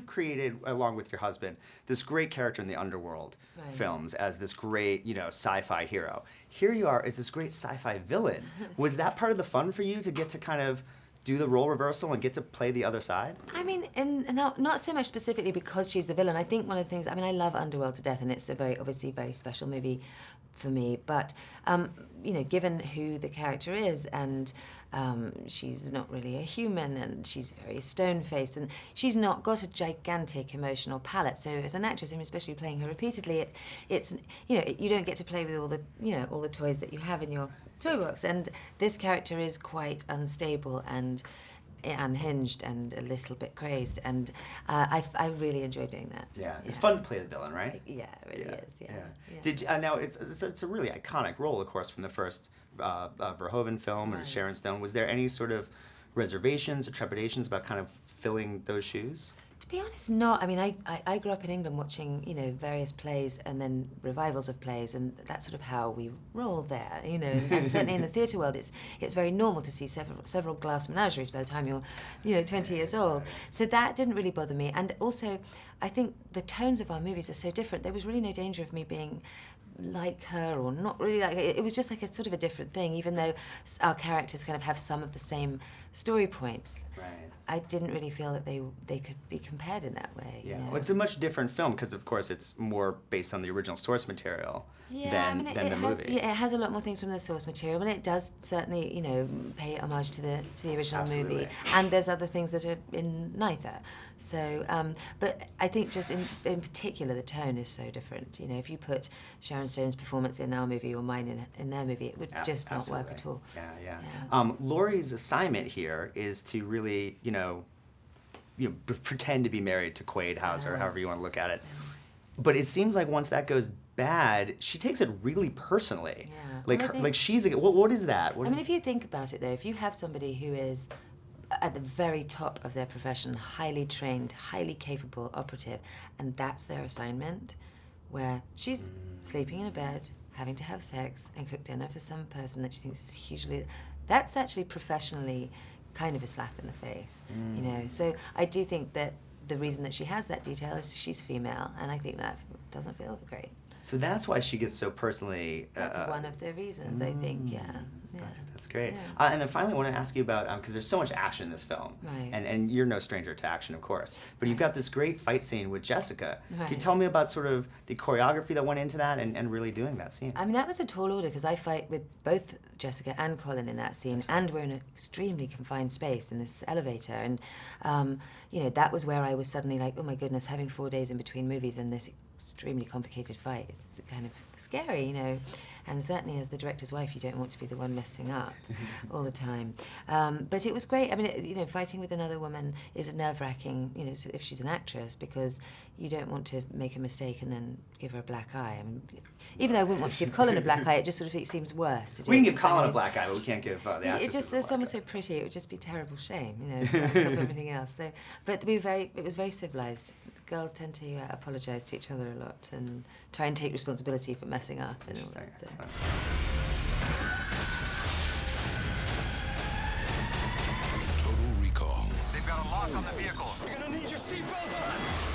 created, along with your husband, this great character in the underworld films as this great, sci-fi hero. Here you are as this great sci-fi villain. Was that part of the fun for you to get to kind of do the role reversal and get to play the other side? I mean, not so much specifically because she's the villain. I think one of the things, I love Underworld to death, and it's a obviously very special movie for me, but, given who the character is, and she's not really a human, and she's very stone-faced, and she's not got a gigantic emotional palette, so as an actress, and especially playing her repeatedly, it's, you don't get to play with all the, all the toys that you have in your toy box, and this character is quite unstable and unhinged and a little bit crazed, and I really enjoy doing that. Yeah, it's fun to play the villain, right? Yeah, it really is. Yeah. Did you, now it's a really iconic role, of course, from the first Verhoeven film and Sharon Stone. Was there any sort of reservations or trepidations about kind of filling those shoes? To be honest, not. I grew up in England watching, various plays and then revivals of plays, and that's sort of how we roll there, And certainly in the theatre world, it's very normal to see several glass menageries by the time you're, 20 years old. So that didn't really bother me. And also, I think the tones of our movies are so different. There was really no danger of me being like her or not really like her. It was just like a sort of a different thing, even though our characters kind of have some of the same story points. Right. I didn't really feel that they could be compared in that way. Yeah, well, it's a much different film because, of course, it's more based on the original source material than the movie. Yeah, it has a lot more things from the source material, and it does certainly, pay homage to the original movie. And there's other things that are in neither. So, but I think just in particular, the tone is so different. If you put Sharon Stone's performance in our movie or mine in their movie, it would just not work at all. Yeah. Laurie's assignment here is to really, pretend to be married to Quaid Hauser, however you want to look at it. But it seems like once that goes bad, she takes it really personally. Yeah. Like she's what is that? If you think about it though, if you have somebody who is at the very top of their profession, highly trained, highly capable operative, and that's their assignment, where she's sleeping in a bed, having to have sex and cook dinner for some person that she thinks is hugely, that's actually professionally kind of a slap in the face, So I do think that the reason that she has that detail is she's female, and I think that doesn't feel great. So that's why she gets so personally... That's one of the reasons, I think, yeah. That's great. Yeah. And then finally, I want to ask you about, because there's so much action in this film, and you're no stranger to action, of course, but you've got this great fight scene with Jessica. Can you tell me about sort of the choreography that went into that and really doing that scene? That was a tall order, because I fight with both Jessica and Colin in that scene, and we're in an extremely confined space in this elevator, and that was where I was suddenly like, oh my goodness, having 4 days in between movies and this extremely complicated fight. It's kind of scary, and certainly as the director's wife, you don't want to be the one messing up all the time. But it was great. Fighting with another woman is nerve-wracking, if she's an actress, because you don't want to make a mistake and then give her a black eye. Even though I wouldn't want to give Colin a black eye, it just sort of it seems worse to do. We can give Colin a black eye, but we can't give the actress there's someone so pretty, it would just be terrible shame, on top of everything else. So, but it was very civilized. Girls tend to apologise to each other a lot and try and take responsibility for messing up and all that. So. Total Recall. They've got a lock on the vehicle. You're gonna need your seatbelt on.